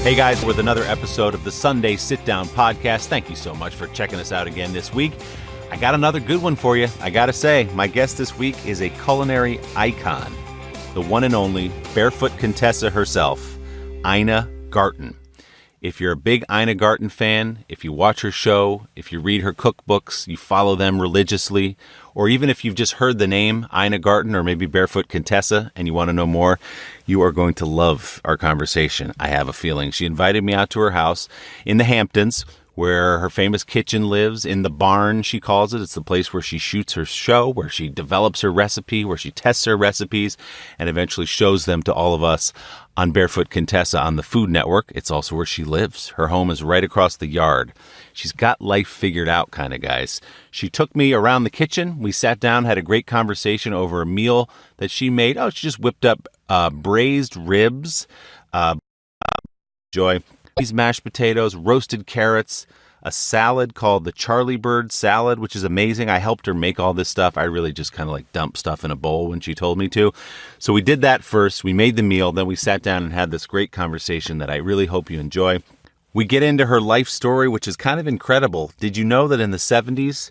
Hey guys, with another episode of the Sunday Sitdown podcast. Thank you so much for checking us out again this week. I got another good one for you. I gotta say, my guest this week is a culinary icon, the one and only barefoot Contessa herself, Ina Garten. If you're a big Ina Garten fan, if you watch her show, if you read her cookbooks, you follow them religiously, or even if you've just heard the name Ina Garten or maybe Barefoot Contessa and you want to know more, you are going to love our conversation. I have a feeling. She invited me out to her house in the Hamptons, where her famous kitchen lives, in the barn, she calls it. It's the place where she shoots her show, where she develops her recipe, where she tests her recipes, and eventually shows them to all of us on Barefoot Contessa on the Food Network. It's also where she lives. Her home is right across the yard. She's got life figured out, kind of, guys. She took me around the kitchen. We sat down, had a great conversation over a meal that she made. Oh, she just whipped up braised ribs, these mashed potatoes, roasted carrots, a salad called the Charlie Bird salad, which is amazing. I helped her make all this stuff. I really just kind of like dumped stuff in a bowl when she told me to. So we did that first. We made the meal. Then we sat down and had this great conversation that I really hope you enjoy. We get into her life story, which is kind of incredible. Did you know that in the 70s,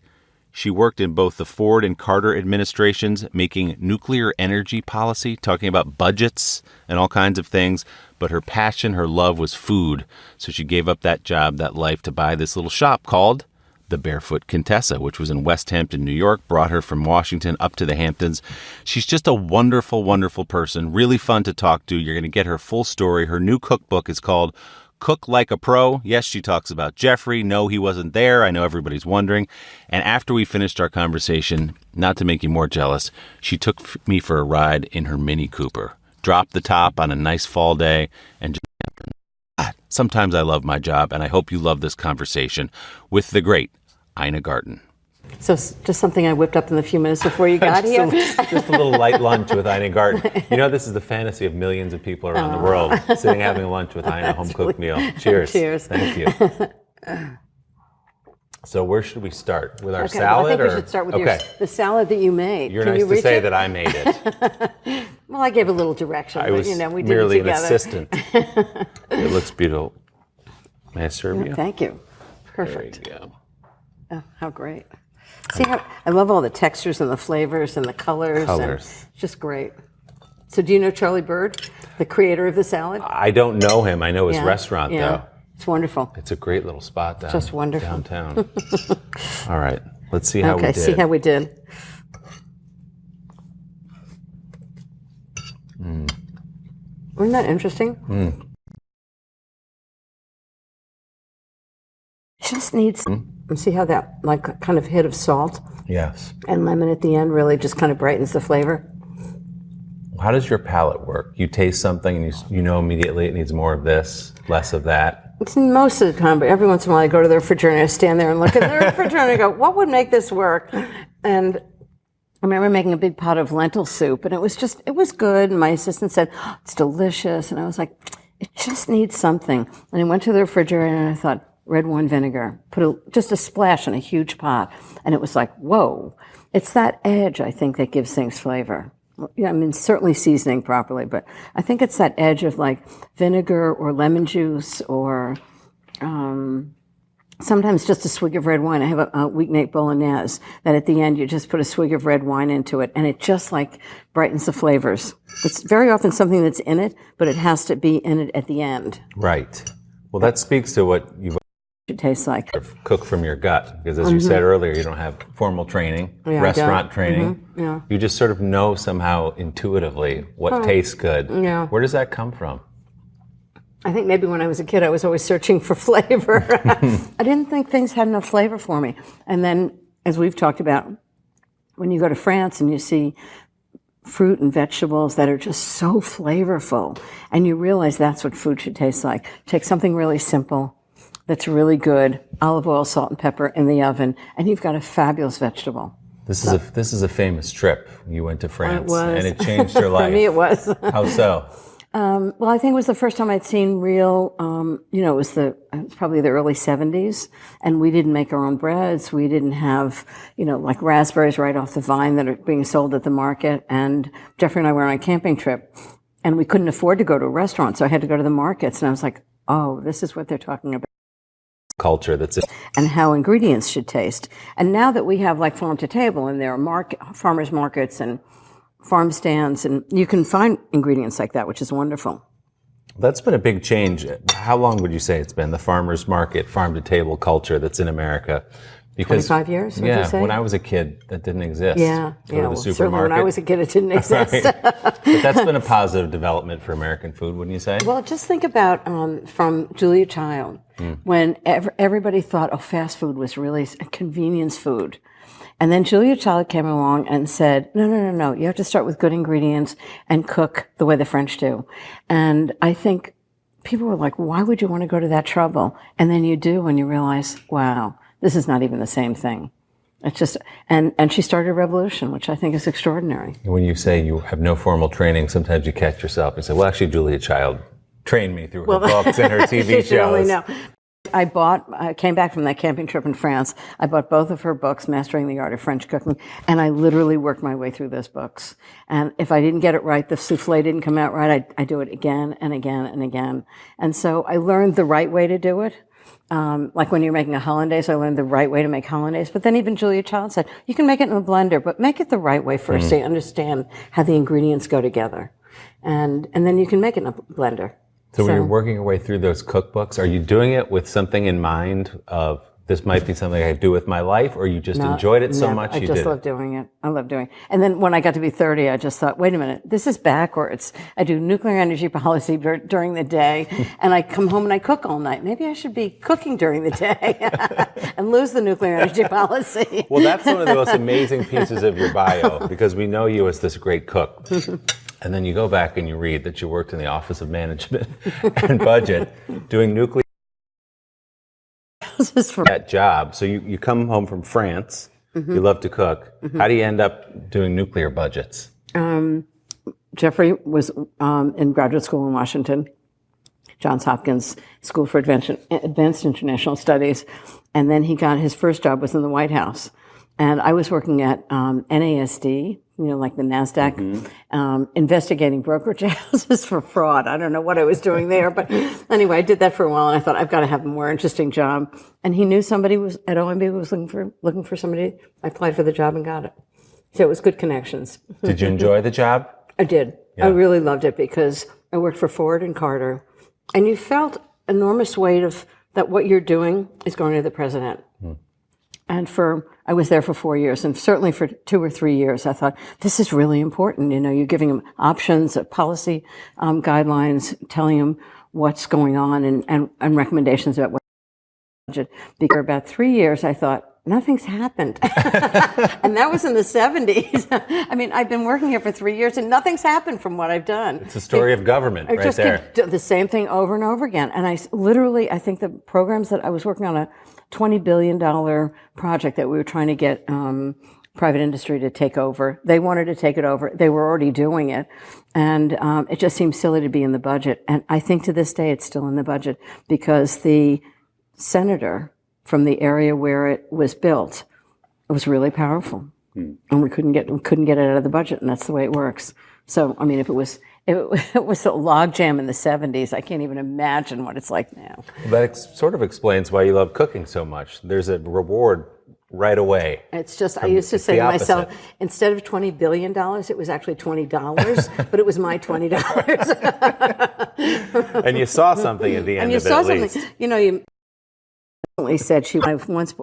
she worked in both the Ford and Carter administrations, making nuclear energy policy, talking about budgets and all kinds of things. But her passion, her love was food. So she gave up that job, that life, to buy this little shop called the Barefoot Contessa, which was in West Hampton, New York, brought her from Washington up to the Hamptons. She's just a wonderful, wonderful person, really fun to talk to. You're going to get her full story. Her new cookbook is called Cook Like a Pro. Yes, she talks about Jeffrey. No, he wasn't there. I know everybody's wondering. And after we finished our conversation, not to make you more jealous, she took me for a ride in her Mini Cooper. Dropped the top on a nice fall day and just, sometimes I love my job, and I hope you love this conversation with the great Ina Garten. So just something I whipped up in the few minutes before you got here? Just a little light lunch with Ina Garten. You know, this is the fantasy of millions of people around the world, sitting having lunch with Ina, home-cooked meal. Cheers. Cheers. Thank you. So where should we start? With our salad? Well, I think we should start with the salad that you made. You're nice to say that I made it. Well, I gave a little direction, I was we did merely it together. an assistant. It looks beautiful. May I serve you? Thank you. Perfect. There you go. Oh, how great. See how I love all the textures and the flavors and the colors. And it's just great. So do you know Charlie Bird, the creator of the salad? I don't know him. I know his restaurant, though. It's wonderful. It's a great little spot Just wonderful. downtown. All right. Let's see how we did. Okay, see how we did. Isn't that interesting? Just needs, and see how that like kind of hit of salt Yes. and lemon at the end really just kind of brightens the flavor. How does your palate work? You taste something and you know immediately it needs more of this, less of that. It's most of the time, but every once in a while I go to the refrigerator and I stand there and look at the refrigerator and I go, what would make this work? And I remember making a big pot of lentil soup and it was good. And my assistant said, oh, it's delicious. And I was like, it just needs something. And I went to the refrigerator and I thought, red wine vinegar, put just a splash in a huge pot. And it was like, whoa. It's that edge, I think, that gives things flavor. Yeah, I mean, certainly seasoning properly, but I think it's that edge of like vinegar or lemon juice or sometimes just a swig of red wine. I have a weeknight bolognese that at the end you just put a swig of red wine into it and it just like brightens the flavors. It's very often something that's in it, but it has to be in it at the end. Right. Well, that speaks to what you've It tastes like. cook from your gut, because as you said earlier, you don't have formal training, restaurant training. Yeah. You just sort of know somehow intuitively what tastes good. Yeah. Where does that come from? I think maybe when I was a kid, I was always searching for flavor. I didn't think things had enough flavor for me. And then, as we've talked about, when you go to France and you see fruit and vegetables that are just so flavorful, and you realize that's what food should taste like. Take something really simple that's really good, olive oil, salt, and pepper in the oven, and you've got a fabulous vegetable. This is a famous trip. You went to France, It was. and it changed your life. For me, it was. How so? Well, I think it was the first time I'd seen real, it was probably the early 70s, and we didn't make our own breads. We didn't have, like raspberries right off the vine that are being sold at the market. And Jeffrey and I were on a camping trip, and we couldn't afford to go to a restaurant, so I had to go to the markets. And I was like, oh, this is what they're talking about. Culture that's And how ingredients should taste. And now that we have like farm to table and there are farmers markets and farm stands, and you can find ingredients like that, which is wonderful. That's been a big change. How long would you say it's been, the farmers market, farm to table culture that's in America? Because 25 years, would you say? When I was a kid, that didn't exist. Yeah, Go to the certainly supermarket. when I was a kid, it didn't exist. Right. But that's been a positive development for American food, wouldn't you say? Well, just think about from Julia Child, when everybody thought, oh, fast food was really a convenience food. And then Julia Child came along and said, no, you have to start with good ingredients and cook the way the French do. And I think people were like, why would you want to go to that trouble? And then you do, and you realize, wow, this is not even the same thing. It's just, and she started a revolution, which I think is extraordinary. When you say you have no formal training, sometimes you catch yourself and say, well, actually, Julia Child trained me through her books and her TV she should only shows. know. I came back from that camping trip in France. I bought both of her books, Mastering the Art of French Cooking, and I literally worked my way through those books. And if I didn't get it right, the souffle didn't come out right, I do it again and again and again. And so I learned the right way to do it. Like when you're making a hollandaise, I learned the right way to make hollandaise. But then even Julia Child said, you can make it in a blender, but make it the right way first so you understand how the ingredients go together. And then you can make it in a blender. So when you're working your way through those cookbooks, are you doing it with something in mind of this might be something I do with my life, or you just enjoyed it so much I just love doing it. I love doing it. And then when I got to be 30, I just thought, wait a minute, this is backwards. I do nuclear energy policy during the day, and I come home and I cook all night. Maybe I should be cooking during the day and lose the nuclear energy policy. Well, that's one of the most amazing pieces of your bio, because we know you as this great cook. And then you go back and you read that you worked in the Office of Management and Budget doing nuclear that job. So you come home from France, you love to cook. How do you end up doing nuclear budgets? Jeffrey was in graduate school in Washington, Johns Hopkins School for Advanced International Studies, and then he got his first job was in the White House. And I was working at NASD, like the NASDAQ, investigating brokerage houses for fraud. I don't know what I was doing there, but anyway, I did that for a while, and I thought I've got to have a more interesting job. And he knew somebody was at OMB was looking for somebody. I applied for the job and got it. So it was good connections. Did you enjoy the job? I did. Yeah. I really loved it because I worked for Ford and Carter, and you felt enormous weight of that what you're doing is going to the president. And I was there for 4 years, and certainly for 2 or 3 years, I thought, this is really important. You're giving them options, policy guidelines, telling them what's going on, and recommendations about what budget. Because for about 3 years, I thought, nothing's happened. And that was in the 70s. I mean, I've been working here for 3 years, and nothing's happened from what I've done. It's a story of government right just there. Keep the same thing over and over again. And I think the programs that I was working on, a $20 billion project that we were trying to get private industry to take over. They wanted to take it over. They were already doing it. And it just seemed silly to be in the budget. And I think to this day it's still in the budget because the senator from the area where it was built, it was really powerful. And we couldn't get it out of the budget, and that's the way it works. So, I mean, if it was a logjam in the 70s, I can't even imagine what it's like now. That sort of explains why you love cooking so much. There's a reward right away. It's just, I used to say to myself, instead of $20 billion, it was actually $20, but it was my $20. And you saw something at the end of it, at least. You said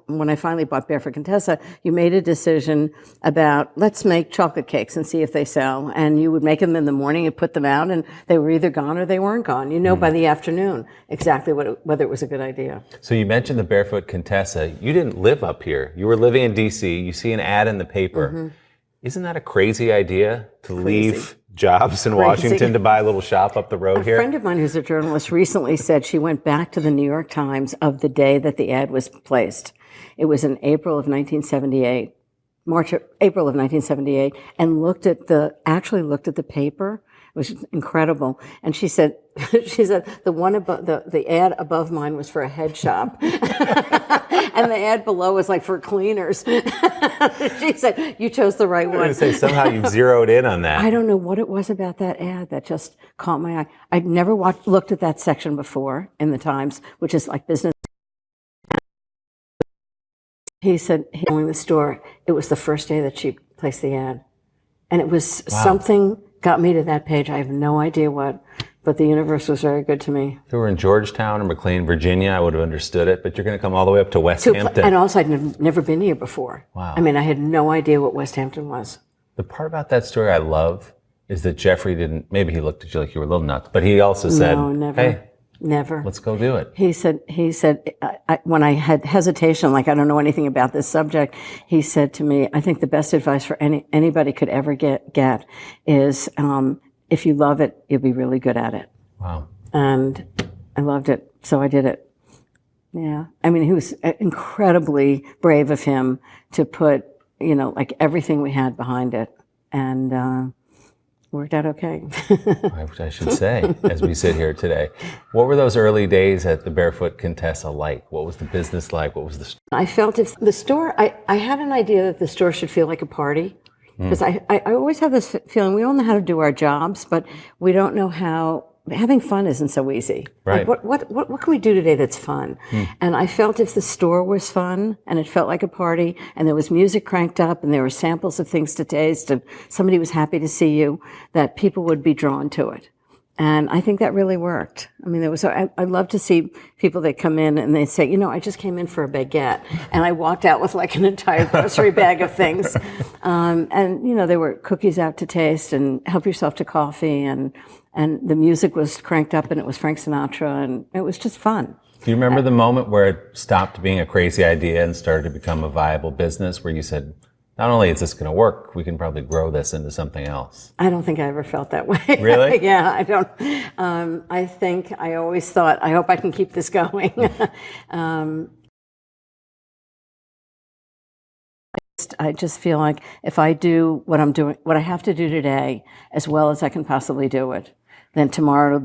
when I finally bought Barefoot Contessa, you made a decision about let's make chocolate cakes and see if they sell. And you would make them in the morning and put them out, and they were either gone or they weren't gone. By the afternoon exactly whether it was a good idea. So you mentioned the Barefoot Contessa. You didn't live up here. You were living in D.C. You see an ad in the paper. Isn't that a crazy idea to leave jobs in Washington to buy a little shop up the road here? A friend of mine who's a journalist recently said she went back to the New York Times of the day that the ad was placed. It was in April of 1978, April of 1978, and looked at the paper. was incredible. And she said, the one above, the ad above mine was for a head shop. And the ad below was like for cleaners. She said, you chose the right one. I was going to say, somehow you've zeroed in on that. I don't know what it was about that ad that just caught my eye. I'd never looked at that section before in the Times, which is like business. He said, he going to the store, it was the first day that she placed the ad. And it was something got me to that page. I have no idea what, but the universe was very good to me. If you were in Georgetown or McLean, Virginia, I would have understood it, but you're going to come all the way up to West Hampton. And also, I'd never been here before. Wow. I mean, I had no idea what West Hampton was. The part about that story I love is that Jeffrey didn't, maybe he looked at you like you were a little nuts, but he also said, no, never. Hey, never. Let's go do it. He said, when I had hesitation, like I don't know anything about this subject, he said to me, I think the best advice for anybody could ever get is, if you love it, you'll be really good at it. Wow. And I loved it, so I did it. Yeah. I mean, he was incredibly brave of him to put, like everything we had behind it. And, worked out okay. I should say, as we sit here today. What were those early days at the Barefoot Contessa like? What was the business like? What was the... I felt if the store, I had an idea that the store should feel like a party. Because I always have this feeling we all know how to do our jobs, but we don't know how... Having fun isn't so easy. Right. Like what can we do today that's fun? And I felt if the store was fun and it felt like a party and there was music cranked up and there were samples of things to taste and somebody was happy to see you, that people would be drawn to it. And I think that really worked. I mean, I love to see people that come in and they say, I just came in for a baguette. And I walked out with like an entire grocery bag of things. And, there were cookies out to taste and help yourself to coffee. And the music was cranked up and it was Frank Sinatra and it was just fun. Do you remember the moment where it stopped being a crazy idea and started to become a viable business where you said, not only is this going to work, we can probably grow this into something else? I don't think I ever felt that way. Really? Yeah, I don't. I think I always thought, I hope I can keep this going. I just feel like if I do what I'm doing, what I have to do today, as well as I can possibly do it, then tomorrow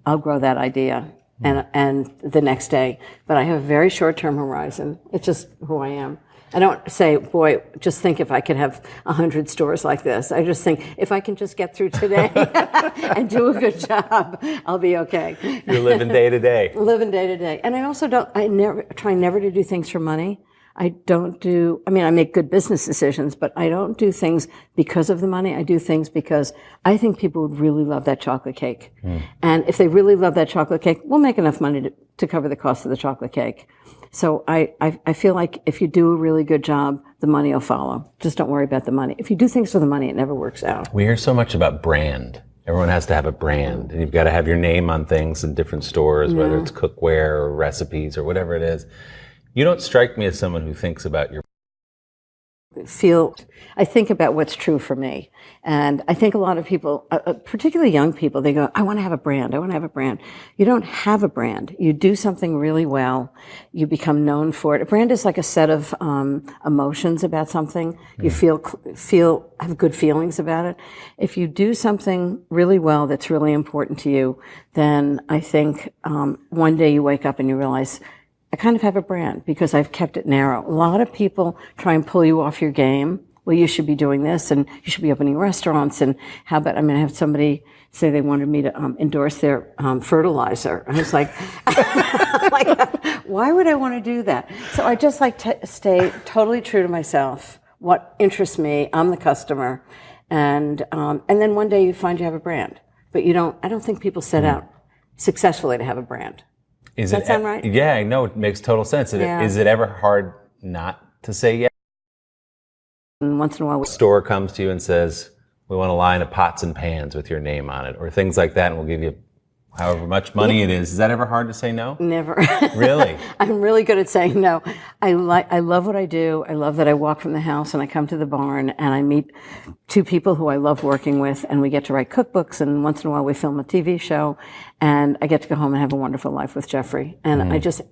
I'll grow that idea and the next day. But I have a very short-term horizon. It's just who I am. I don't say, boy, just think if I could have 100 stores like this. I just think if I can just get through today and do a good job, I'll be okay. You're living day to day. Living day to day. And I also try never to do things for money. I make good business decisions, but I don't do things because of the money. I do things because I think people would really love that chocolate cake. And if they really love that chocolate cake, we'll make enough money to cover the cost of the chocolate cake. So I feel like if you do a really good job, the money will follow. Just don't worry about the money. If you do things for the money, it never works out. We hear so much about brand. Everyone has to have a brand. And you've got to have your name on things in different stores, whether it's cookware or recipes or whatever it is. You don't strike me as someone who thinks about your... I think about what's true for me. And I think a lot of people, particularly young people, they go, I want to have a brand. I want to have a brand. You don't have a brand. You do something really well. You become known for it. A brand is like a set of emotions about something. You have good feelings about it. If you do something really well that's really important to you, then I think one day you wake up and you realize, I kind of have a brand because I've kept it narrow. A lot of people try and pull you off your game. Well, you should be doing this and you should be opening restaurants. And how about, I have somebody say they wanted me to endorse their fertilizer. I was like, why would I want to do that? So I just like to stay totally true to myself. What interests me, I'm the customer. And then one day you find you have a brand. But I don't think people set out successfully to have a brand. Does that sound right? Yeah, I know. It makes total sense. Is it ever hard not to say yes? And once in a while, a store comes to you and says, we want a line of pots and pans with your name on it, or things like that, and we'll give you however much money it is. Is that ever hard to say no? Never. Really? I'm really good at saying no. I love what I do. I love that I walk from the house and I come to the barn and I meet two people who I love working with, and we get to write cookbooks, and once in a while we film a TV show, and I get to go home and have a wonderful life with Jeffrey. And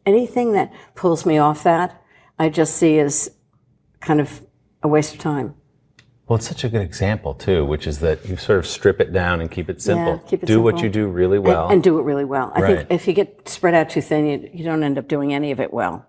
anything that pulls me off that, I just see as kind of a waste of time. Well, it's such a good example too, which is that you sort of strip it down and keep it simple. Yeah, keep it do what simple. you do really well. And do it really well. I Right. think if you get spread out too thin, you don't end up doing any of it well.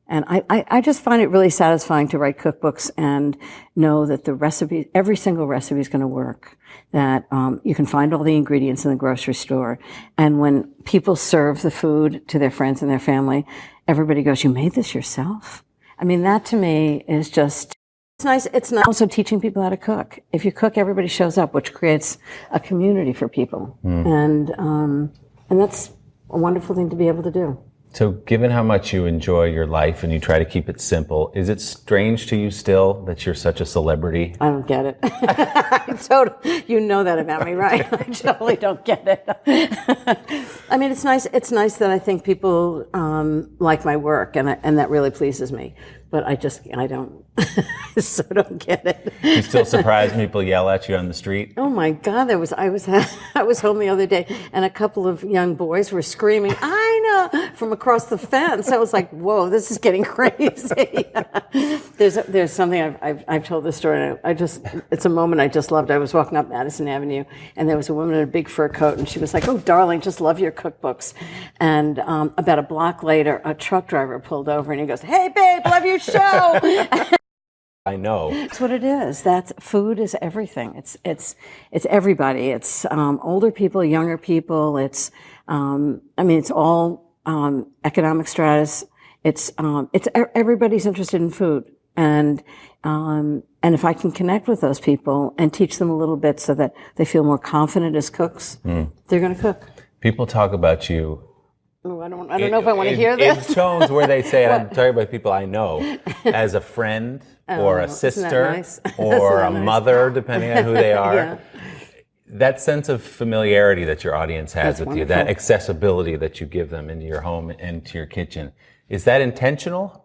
And I just find it really satisfying to write cookbooks and know that the recipe, every single recipe is going to work. That you can find all the ingredients in the grocery store. And when people serve the food to their friends and their family, everybody goes, "You made this yourself?" I mean, that to me is just, it's nice. It's nice also teaching people how to cook. If you cook, everybody shows up, which creates a community for people. And that's a wonderful thing to be able to do. So given how much you enjoy your life and you try to keep it simple, is it strange to you still that you're such a celebrity? I don't get it. You know that about me, right? I totally don't get it. I mean, it's nice. It's nice that I think people like my work, and that really pleases me. But I don't. So don't get it. You still surprise people yell at you on the street? Oh my God! I was home the other day, and a couple of young boys were screaming, "I know!" from across the fence. I was like, "Whoa, this is getting crazy." There's something I've told this story. And it's a moment I just loved. I was walking up Madison Avenue, and there was a woman in a big fur coat, and she was like, "Oh, darling, just love your cookbooks." And about a block later, a truck driver pulled over, and he goes, "Hey, babe, love your show." I know. That's what it is. Food is everything. It's everybody. It's older people, younger people. It's it's all economic stratus. It's everybody's interested in food, and if I can connect with those people and teach them a little bit so that they feel more confident as cooks, they're going to cook. People talk about you. Oh, I don't know if I want to hear this. In tones where they say, I'm talking about people I know, as a friend or a sister nice? or a mother, depending on who they are. Yeah. That sense of familiarity that your audience has That's with wonderful. you, that accessibility that you give them into your home and to your kitchen, is that intentional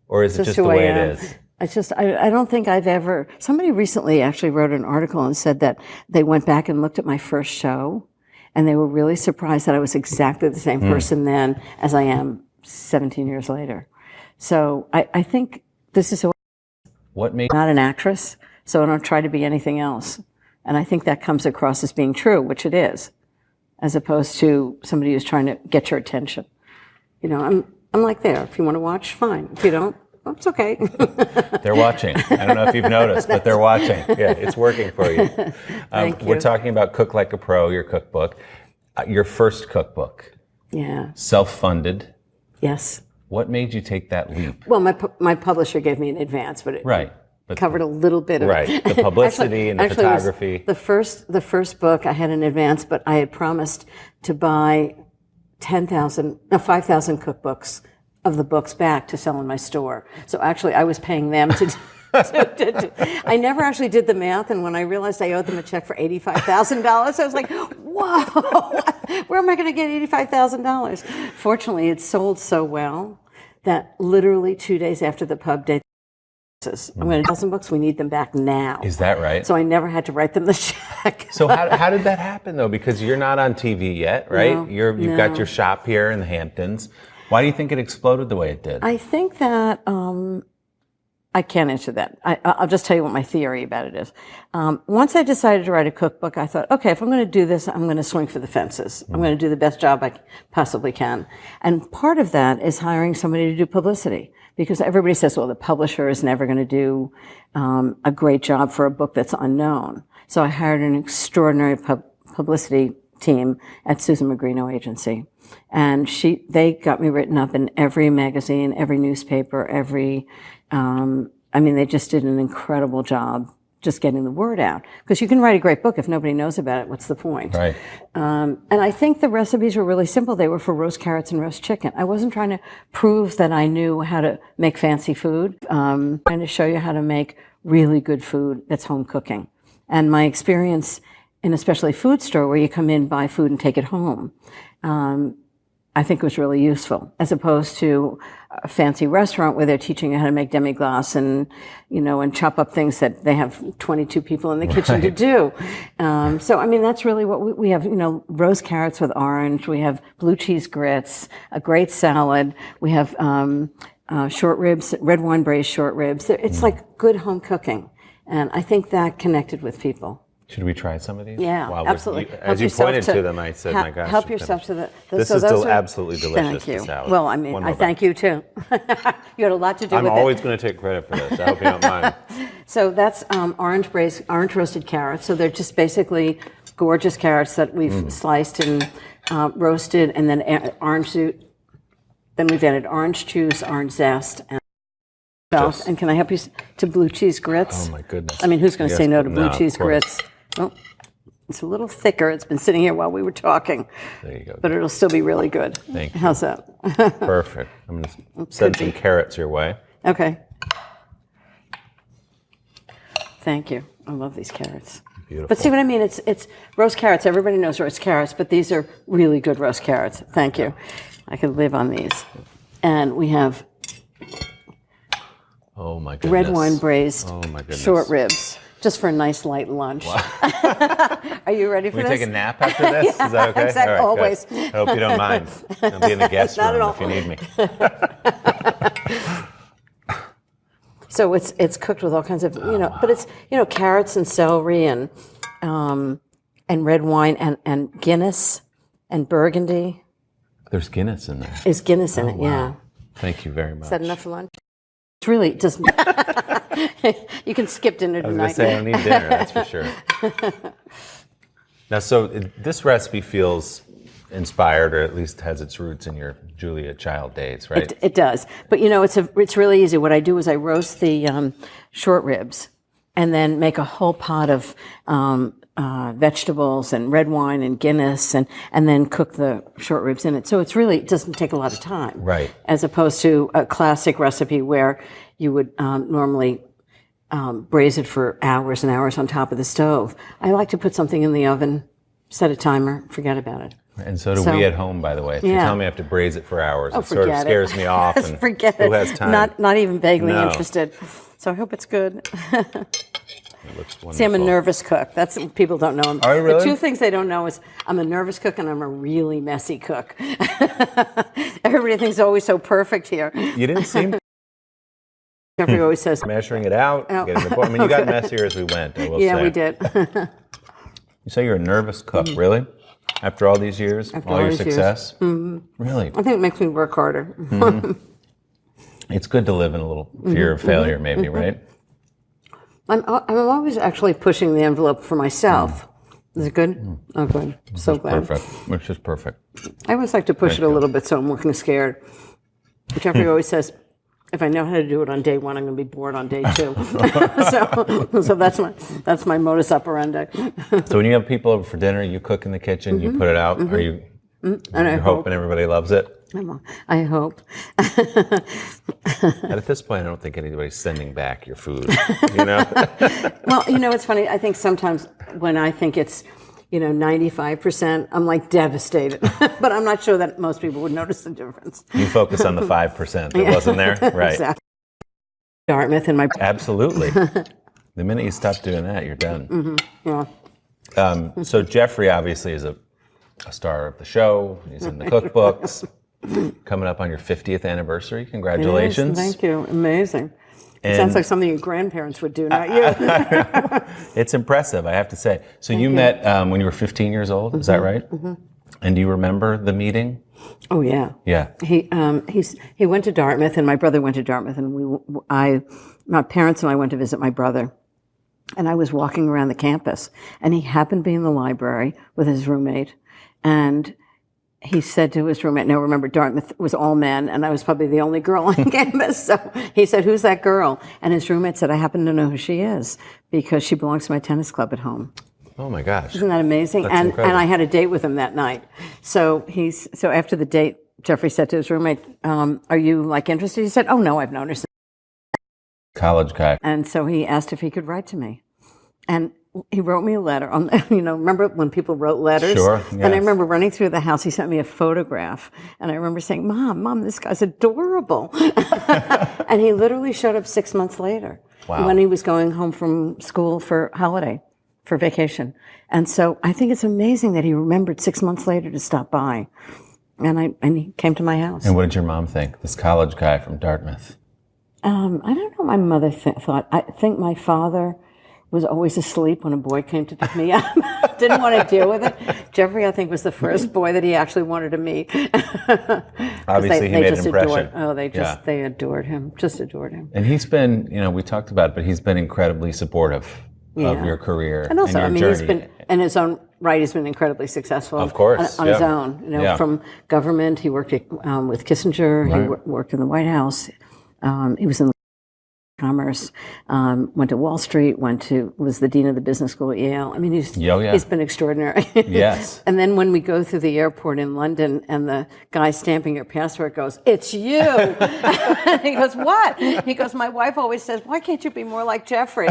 or is it just the who I way it am. is? It's just, I don't think I've ever, somebody recently actually wrote an article and said that they went back and looked at my first show and they were really surprised that I was exactly the same person then as I am 17 years later. So I think this is What made I'm not an actress, so I don't try to be anything else. And I think that comes across as being true, which it is, as opposed to somebody who's trying to get your attention. You know, I'm like there. If you want to watch, fine. If you don't, well, it's okay. They're watching. I don't know if you've noticed, but they're watching. Yeah, it's working for you. Thank you. We're talking about Cook Like a Pro, your cookbook. Your first cookbook, Yeah. self-funded. Yes. What made you take that leap? Well, my publisher gave me an advance, but it Right. But covered a little bit of right. The publicity and the actually, it was photography. The first book I had an advance, but I had promised to buy 5,000 cookbooks of the books back to sell in my store. So actually, I was paying them to. I never actually did the math, and when I realized I owed them a check for $85,000, I was like, "Whoa, where am I going to get $85,000?" Fortunately, it sold so well that literally 2 days after the pub day, I'm going to 1,000 books. We need them back now. Is that right? So I never had to write them the check. So how did that happen though? Because you're not on TV yet, right? No, You've got your shop here in the Hamptons. Why do you think it exploded the way it did? I think that I can't answer that. I'll just tell you what my theory about it is. Once I decided to write a cookbook, I thought, okay, if I'm going to do this, I'm going to swing for the fences. I'm going to do the best job I possibly can. And part of that is hiring somebody to do publicity. Because everybody says, well, the publisher is never going to do a great job for a book that's unknown. So I hired an extraordinary publicity team at Susan Magrino Agency. And they got me written up in every magazine, every newspaper, they just did an incredible job just getting the word out. Because you can write a great book if nobody knows about it. What's the point? Right. And I think the recipes were really simple. They were for roast carrots and roast chicken. I wasn't trying to prove that I knew how to make fancy food. Trying to show you how to make really good food that's home cooking. And my experience in especially food store where you come in, buy food and take it home, I think was really useful, as opposed to a fancy restaurant where they're teaching you how to make demi-glace and chop up things that they have 22 people in the kitchen to do. That's really what we have, roast carrots with orange. We have blue cheese grits, a great salad. We have short ribs, red wine braised short ribs. It's like good home cooking. And I think that connected with people. Should we try some of these? Yeah, absolutely. As you pointed to them, I said, my gosh. Help yourself to the... This is absolutely delicious. Thank you. Salad. Well, I mean, I thank you too. You had a lot to do with it. I'm always going to take credit for this. I hope you don't mind. So that's orange roasted carrots. So they're just basically gorgeous carrots that we've sliced and roasted, and then orange juice. Then we've added orange juice, orange zest, and and can I help you to blue cheese grits? Oh my goodness! I mean, who's going to say no to blue cheese grits? Oh, it's a little thicker. It's been sitting here while we were talking. There you go. But it'll still be really good. Thank you. How's that? Perfect. I'm going to send some carrots your way. Okay. Thank you. I love these carrots. Beautiful. But see what I mean? It's roast carrots. Everybody knows roast carrots, but these are really good roast carrots. Thank you. I could live on these. And we have oh my goodness. red wine braised short ribs, just for a nice light lunch. Wow. Are you ready for this? Can we take a nap after this? Yeah, is that okay? Exactly, right, always. Good. I hope you don't mind. I'll be in the guest room if you need me. So it's cooked with all kinds of, but it's, carrots and celery and red wine and Guinness and Burgundy. There's Guinness in there. There's Guinness in it, wow. Yeah. Thank you very much. Is that enough for lunch? It's really just, you can skip dinner tonight. I was going to say, I don't need dinner, that's for sure. Now, so this recipe feels inspired, or at least has its roots in your Julia Child days, right? It does. But, it's really easy. What I do is I roast the short ribs and then make a whole pot of vegetables and red wine and Guinness and then cook the short ribs in it. So it doesn't take a lot of time. Right. As opposed to a classic recipe where you would normally braise it for hours and hours on top of the stove. I like to put something in the oven, set a timer, forget about it. And so do we at home, by the way. If you tell me I have to braise it for hours, it sort of scares me off. And forget who has time? Not even vaguely interested. So I hope it's good. It looks wonderful. See, I'm a nervous cook. That's people don't know. Are you really? The two things they don't know is I'm a nervous cook and I'm a really messy cook. Everybody thinks it's always so perfect here. You didn't seem. Jeffrey always says measuring it out. Getting the point. I mean, you got messier as we went. I will say. Yeah, we did. You say you're a nervous cook, really? After all these years, all your success, really? I think it makes me work harder. It's good to live in a little fear of failure, maybe, right? I'm always actually pushing the envelope for myself. Is it good? Oh, good. So glad. Perfect. Which is perfect. I always like to push it a little bit so I'm working scared. Jeffrey always says, if I know how to do it on day one, I'm going to be bored on day two. so that's my modus operandi. So when you have people over for dinner, you cook in the kitchen, you put it out. Are you you're hoping everybody loves it? I hope. At this point, I don't think anybody's sending back your food. Well, it's funny. I think sometimes when I think it's 95%, I'm like devastated. But I'm not sure that most people would notice the difference. You focus on the 5% that wasn't there? Right. Exactly. Dartmouth and my... Absolutely. The minute you stop doing that, you're done. Yeah. So Jeffrey obviously is a star of the show. He's in the cookbooks. Coming up on your 50th anniversary. Congratulations. Yes, thank you. Amazing. It sounds like something your grandparents would do, not you. It's impressive, I have to say. So you met when you were 15 years old, is that right? Mm-hmm. And do you remember the meeting? Oh, yeah. Yeah. He went to Dartmouth, and my brother went to Dartmouth, and my parents and I went to visit my brother. And I was walking around the campus, and he happened to be in the library with his roommate, and he said to his roommate, now remember, Dartmouth was all men, and I was probably the only girl on campus. So he said, who's that girl? And his roommate said, I happen to know who she is because she belongs to my tennis club at home. Oh my gosh. Isn't that amazing? That's and incredible. I had a date with him that night. So after the date, Jeffrey said to his roommate, are you interested? He said, oh no, I've known her since. College guy. And so he asked if he could write to me. And he wrote me a letter on, remember when people wrote letters? Sure, yes. And I remember running through the house, he sent me a photograph. And I remember saying, Mom, this guy's adorable. And he literally showed up 6 months later. Wow. When he was going home from school for vacation. And so I think it's amazing that he remembered 6 months later to stop by. And he came to my house. And what did your mom think? This college guy from Dartmouth. I don't know what my mother thought. I think my father was always asleep when a boy came to pick me up. Didn't want to deal with it. Jeffrey, I think, was the first boy that he actually wanted to meet. Obviously, he made an impression. They adored him, just adored him. And he's been, we talked about it, but he's been incredibly supportive of your career and also, and your journey. He's been, in his own right, he's been incredibly successful. Of course, on his own. From government, he worked with Kissinger. He worked in the White House. He was in Commerce, went to Wall Street, was the dean of the business school at Yale. I mean, he's been extraordinary. Yes. And then when we go through the airport in London and the guy stamping your passport goes, "It's you." He goes, "What?" He goes, "My wife always says, why can't you be more like Jeffrey?"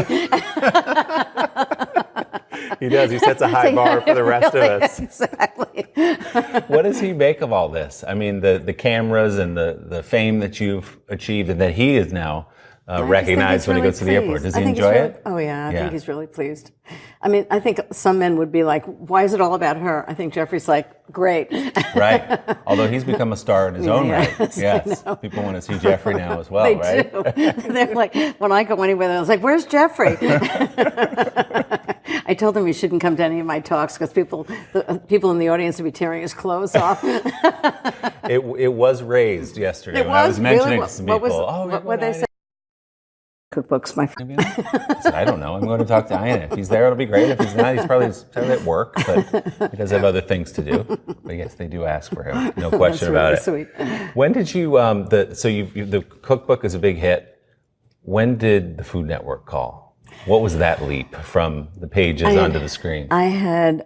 He does. He sets a high bar for the rest of us. Exactly. What does he make of all this? I mean, the cameras and the fame that you've achieved and that he is now recognized when he goes to the airport. Does he enjoy it? Oh, yeah. I think he's really pleased. I mean, I think some men would be like, why is it all about her? I think Jeffrey's like, great. Right. Although he's become a star in his own right. Yes. People want to see Jeffrey now as well, right? Do. They're like, when I go anywhere, I was like, where's Jeffrey? I told him he shouldn't come to any of my talks because people in the audience would be tearing his clothes off. It was raised yesterday when I was mentioning to some people. What they say? Cookbooks, my friend. I said, I don't know. I'm going to talk to Ian. If he's there, it'll be great. If he's not, he's probably at work, but he does have other things to do. But yes, they do ask for him. No question about it. Sweet. When did you, the cookbook is a big hit. When did the Food Network call? What was that leap from the pages onto the screen? I had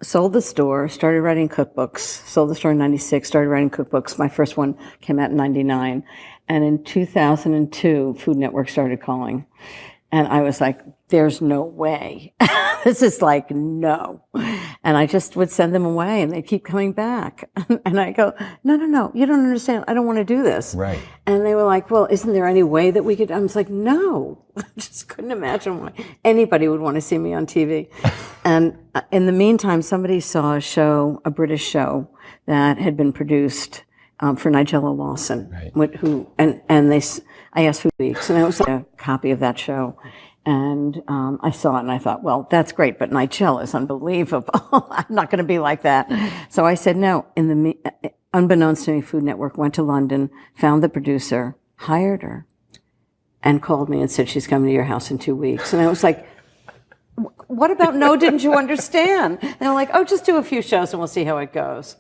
sold the store, started writing cookbooks, sold the store in 96, started writing cookbooks. My first one came out in 99. And in 2002, Food Network started calling. And I was like, there's no way. This is like, no. And I just would send them away and they keep coming back. And I go, no, you don't understand. I don't want to do this. Right. And they were like, well, isn't there any way that we could? I was like, no. I just couldn't imagine why anybody would want to see me on TV. And in the meantime, somebody saw a British show that had been produced for Nigella Lawson, right. I asked for weeks, and I was like a copy of that show, and I saw it, and I thought, well, that's great, but Nigella is unbelievable. I'm not going to be like that. So I said no. Unbeknownst to me, Food Network went to London, found the producer, hired her, and called me and said she's coming to your house in 2 weeks. And I was like, what about no? Didn't you understand? And they're like, oh, just do a few shows and we'll see how it goes.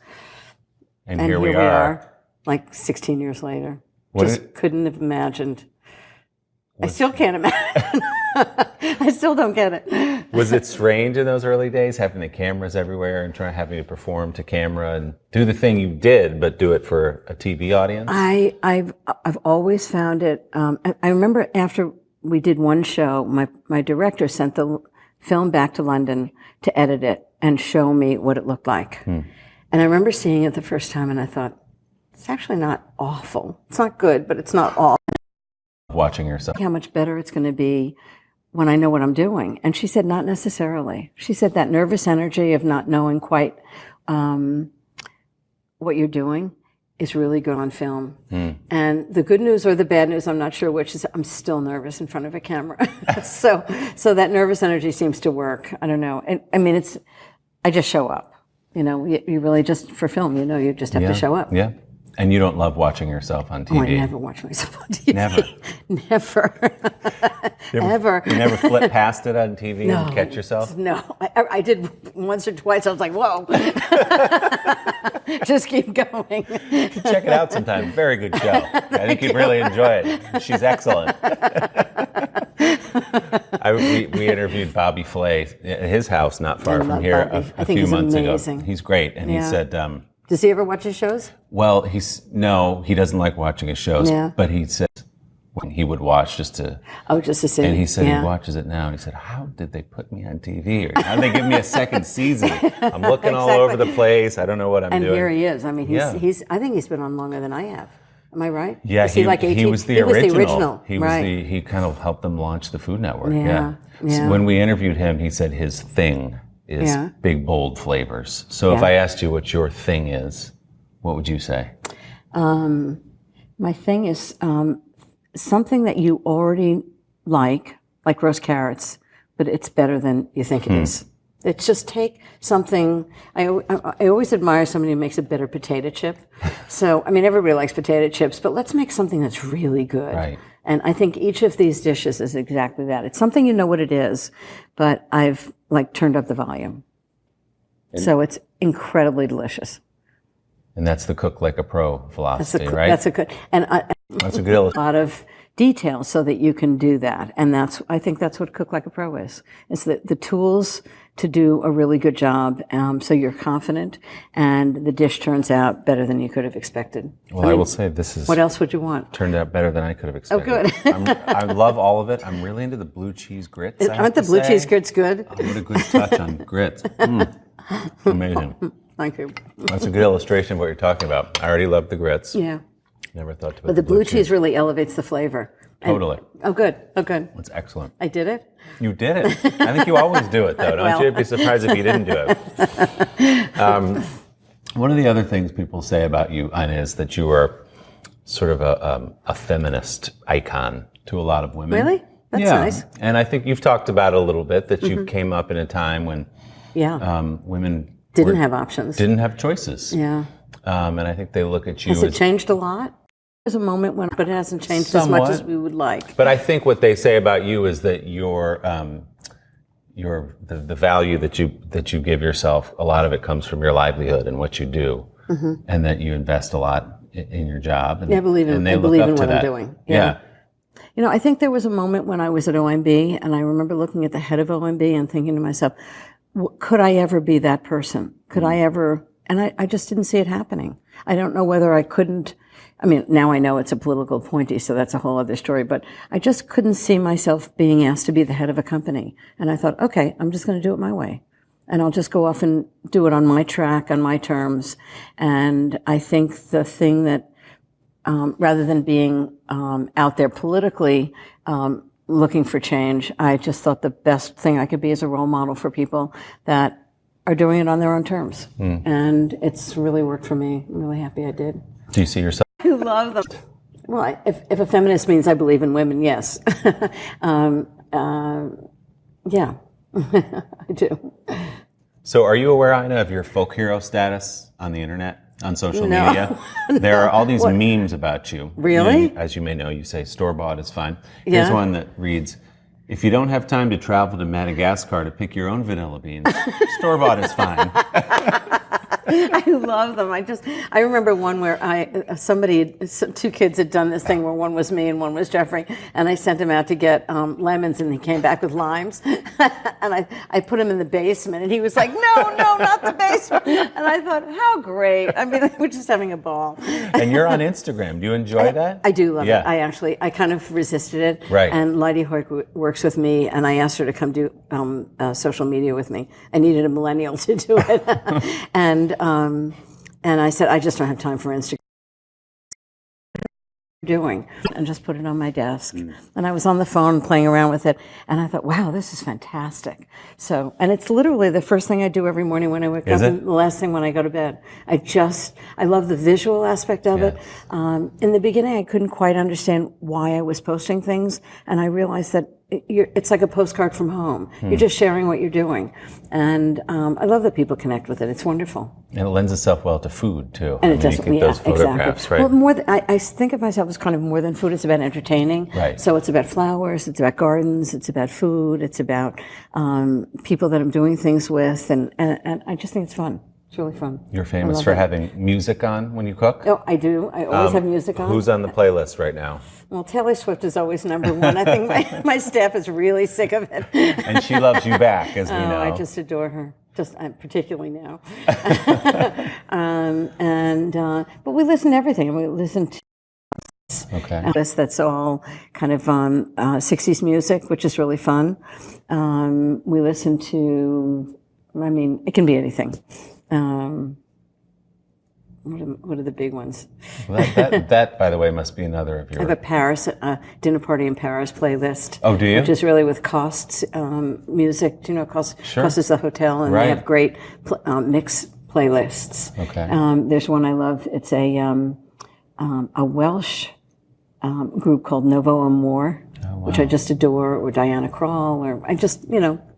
And here we are, like 16 years later. Couldn't have imagined. I still can't imagine. I still don't get it. Was it strange in those early days, having the cameras everywhere and having to perform to camera and do the thing you did, but do it for a TV audience? I've always found it. I remember after we did one show, my director sent the film back to London to edit it and show me what it looked like. And I remember seeing it the first time, and I thought, it's actually not awful. It's not good, but it's not awful. Watching yourself. How much better it's going to be when I know what I'm doing. And she said, not necessarily. She said that nervous energy of not knowing quite what you're doing is really good on film. And the good news or the bad news, I'm not sure which, is I'm still nervous in front of a camera. so that nervous energy seems to work. I don't know. I just show up. You really just, for film, you just have to show up. Yeah. And you don't love watching yourself on TV? Oh, I never watch myself on TV. Never? Never. Ever. You never flip past it on TV and catch yourself? No. I did once or twice. I was like, whoa. Just keep going. Check it out sometime. Very good show. I think you'd really enjoy it. She's excellent. We interviewed Bobby Flay at his house not far from here a few months ago. He's great. And he said... Does he ever watch his shows? Well, he doesn't like watching his shows. Yeah. But he said when he would watch just to see. And he said he watches it now. And he said, how did they put me on TV? Or how did they give me a second season? I'm looking all over the place. I don't know what I'm doing. And here he is. I mean, I think he's been on longer than I have. Am I right? Yeah, he was the original. He kind of helped them launch the Food Network. Yeah. So when we interviewed him, he said his thing is big, bold flavors. So if I asked you what your thing is, what would you say? My thing is something that you already like roast carrots but it's better than you think it is. It's just take something. I always admire somebody who makes a better potato chip. So, I mean, everybody likes potato chips, but let's make something that's really good. Right. And I think each of these dishes is exactly that. It's something you know what it is, but I've like turned up the volume. So it's incredibly delicious. And that's the cook like a pro philosophy, right? That's a good, and That's a good illustration. a lot of detail so that you can do that. And I think that's what Cook Like a Pro is. It's the tools to do a really good job, so you're confident, and the dish turns out better than you could have expected. Well, I will say this is... What else would you want? Turned out better than I could have expected. Oh, good. I love all of it. I'm really into the blue cheese grits. Aren't the blue cheese grits good? Oh, what a good touch on grits. Amazing. Thank you. That's a good illustration of what you're talking about. I already love the grits. Yeah. Never thought to put But the blue cheese really elevates the flavor. Totally. Oh, good. Oh, good. That's excellent. I did it? You did it. I think you always do it, though. Don't you? I'd be surprised if you didn't do it. One of the other things people say about you, Ina, is that you are sort of a feminist icon to a lot of women. Really? That's nice. And I think you've talked about it a little bit, that you came up in a time when women didn't have options. Didn't have choices. Yeah. And I think they look at you Has it changed a lot? There's a moment when, but it hasn't changed as much as we would like. But I think what they say about you is that the value that you give yourself, a lot of it comes from your livelihood and what you do, and that you invest a lot in your job. And, I believe in what I'm doing. Yeah. You know, I think there was a moment when I was at OMB, and I remember looking at the head of OMB and thinking to myself, could I ever be that person? Could I ever? And I just didn't see it happening. I don't know whether I couldn't. I mean, now I know it's a political appointee, so that's a whole other story, but I just couldn't see myself being asked to be the head of a company. And I thought, okay, I'm just going to do it my way. And I'll just go off and do it on my track, on my terms. And I think the thing that, rather than being out there politically looking for change, I just thought the best thing I could be is a role model for people that are doing it on their own terms. And it's really worked for me. I'm really happy I did. Do you see yourself? I love them. Well, if a feminist means I believe in women, yes. Yeah, I do. So are you aware, Ina, of your folk hero status on the internet, on social media? There are all these memes about you. Really? And as you may know, you say store-bought is fine. Here's one that reads, if you don't have time to travel to Madagascar to pick your own vanilla beans, store-bought is fine. I love them. I remember one where two kids had done this thing where one was me and one was Jeffrey, and I sent him out to get lemons, and he came back with limes, and I put him in the basement, and he was like, no, not the basement, and I thought, how great. I mean, we're just having a ball. And you're on Instagram. Do you enjoy that? I do love it. I kind of resisted it. Right. And Lydie Hoyt works with me, and I asked her to come do social media with me. I needed a millennial to do it. And I said, I just don't have time for Instagram. And just put it on my desk. And I was on the phone playing around with it, and I thought, wow, this is fantastic. So, and it's literally the first thing I do every morning when I wake up, and the last thing when I go to bed. I love the visual aspect of it. In the beginning, I couldn't quite understand why I was posting things, and I realized that it's like a postcard from home. You're just sharing what you're doing. And I love that people connect with it. It's wonderful. And it lends itself well to food, too. And it does, those photographs, exactly. right? Well, I think of myself as kind of more than food. It's about entertaining. Right. So it's about flowers, it's about gardens, it's about food, it's about people that I'm doing things with. And I just think it's fun. It's really fun. You're famous for having music on when you cook? Oh, I do. I always have music on. Who's on the playlist right now? Well, Taylor Swift is always number one. I think my staff is really sick of it. And she loves you back, as we know. I just adore her. Particularly now. But we listen to everything. We listen to a list that's all kind of 60s music, which is really fun. We listen to, it can be anything. What are the big ones? Well, that, by the way, must be another of your... I have a Paris, dinner party in Paris playlist. Oh, do you? Which is really with Costs music. Do you know Costs? Sure. Costs is the hotel, and they have great mixed playlists. Okay. There's one I love. It's a Welsh group called Novo Amor. Oh, which I just adore, or Diana Krall, or I just,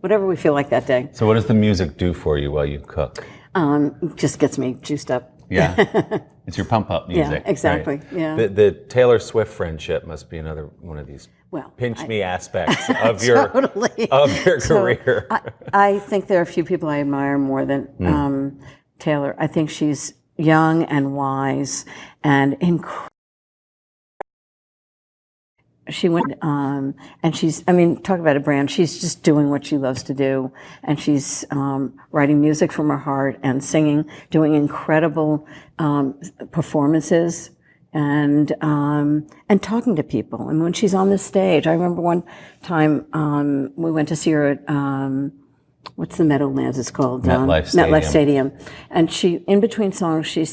whatever we feel like that day. So what does the music do for you while you cook? Just gets me juiced up. Yeah, it's your pump-up music. Yeah, exactly. Right? Yeah. The Taylor Swift friendship must be another one of these pinch-me aspects of your career. I think there are a few people I admire more than Taylor. I think she's young and wise and incredible. She went, and talk about a brand. She's just doing what she loves to do, and she's writing music from her heart and singing, doing incredible performances, and talking to people. And when she's on the stage, I remember one time we went to see her at what's the Meadowlands? It's called MetLife Stadium, and she, in between songs, she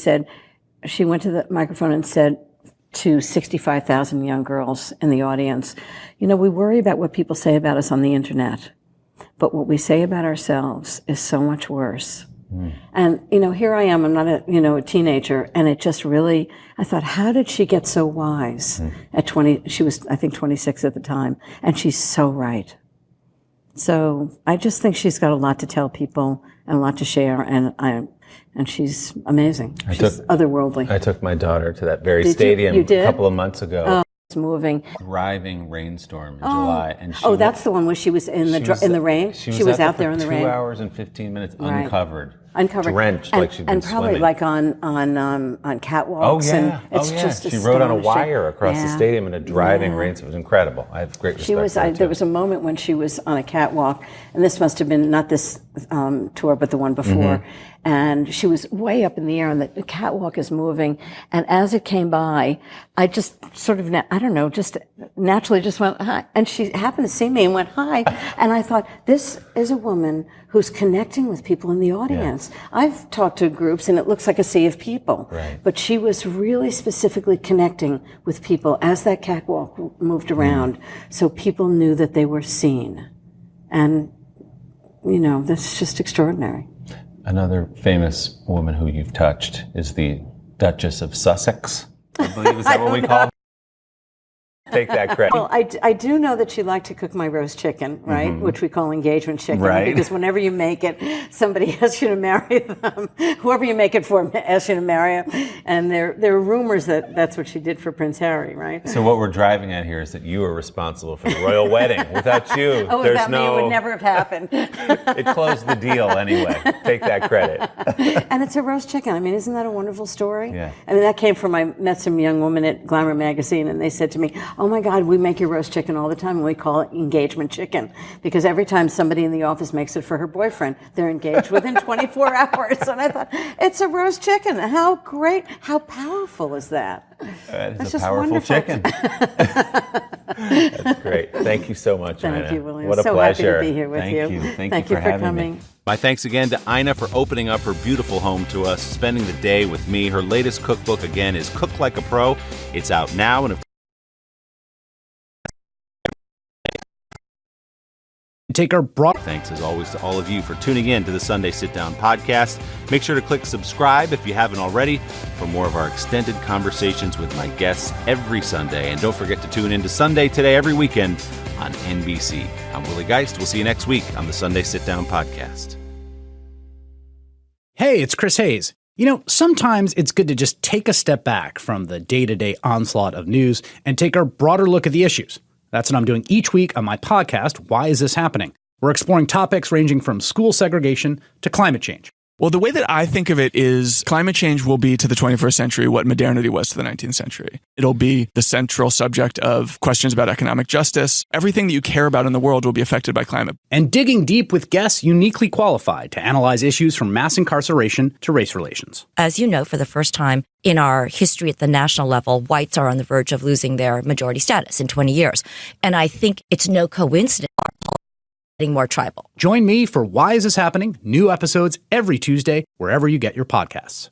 went to the microphone and said to 65,000 young girls in the audience, we worry about what people say about us on the internet, but what we say about ourselves is so much worse. And, here I am, I'm not a teenager, and it just really, I thought, how did she get so wise at 20? She was, I think, 26 at the time, and she's so right. So I just think she's got a lot to tell people and a lot to share, and she's amazing. She's otherworldly. I took my daughter to that very stadium a couple of months ago. Oh, it's moving. Driving rainstorm in July, and that's the one where she was in the rain. She was out there in the rain. 2 hours and 15 minutes, uncovered, drenched, and, like she'd been and probably swimming. like on catwalks. Oh yeah, and it's just she rode on a astonishing. wire across the stadium in a driving rain. So it was incredible. I have great respect for her, there was a moment when she was on a catwalk, and this must have been not this tour, but the one before. And she was way up in the air, and the catwalk is moving. And as it came by, I just sort of, just naturally just went, hi. And she happened to see me and went, hi. And I thought, this is a woman who's connecting with people in the audience. Yeah. I've talked to groups, and it looks like a sea of people. Right. But she was really specifically connecting with people as that catwalk moved around, so people knew that they were seen. And, that's just extraordinary. Another famous woman who you've touched is the Duchess of Sussex, I believe. Is that what we call her? Take that credit. Well, I do know that she liked to cook my roast chicken, right? Which we call engagement chicken. Right. Because whenever you make it, somebody asks you to marry them. Whoever you make it for asks you to marry them. And there are rumors that that's what she did for Prince Harry, right? So what we're driving at here is that you are responsible for the royal wedding. Without you, without me, it would never have happened. It closed the deal anyway. Take that credit. And it's a roast chicken. I mean, isn't that a wonderful story? Yeah. I mean, that came from, I met some young women at Glamour magazine, and they said to me, oh my God, we make your roast chicken all the time, and we call it engagement chicken, because every time somebody in the office makes it for her boyfriend, they're engaged within 24 hours. And I thought, it's a roast chicken. How great, how powerful is that? That's a powerful wonderful. Chicken. That's great. Thank you so much, Ina. Thank you, Willie. What a so pleasure. Happy to be here with you. Thank you for having coming. Me. My thanks again to Ina for opening up her beautiful home to us, spending the day with me. Her latest cookbook, again, is Cook Like a Pro. It's out now, and take our broad thanks as always to all of you for tuning in to the Sunday Sitdown podcast. Make sure to click subscribe if you haven't already for more of our extended conversations with my guests every Sunday. And don't forget to tune in to Sunday Today every weekend on NBC. I'm Willie Geist. We'll see you next week on the Sunday Sitdown podcast. Hey, it's Chris Hayes. Sometimes it's good to just take a step back from the day-to-day onslaught of news and take a broader look at the issues. That's what I'm doing each week on my podcast, Why Is This Happening? We're exploring topics ranging from school segregation to climate change. Well, the way that I think of it is climate change will be to the 21st century what modernity was to the 19th century. It'll be the central subject of questions about economic justice. Everything that you care about in the world will be affected by climate. And digging deep with guests uniquely qualified to analyze issues from mass incarceration to race relations. As you know, for the first time in our history at the national level, whites are on the verge of losing their majority status in 20 years. And I think it's no coincidence getting more tribal. Join me for Why Is This Happening? New episodes every Tuesday, wherever you get your podcasts.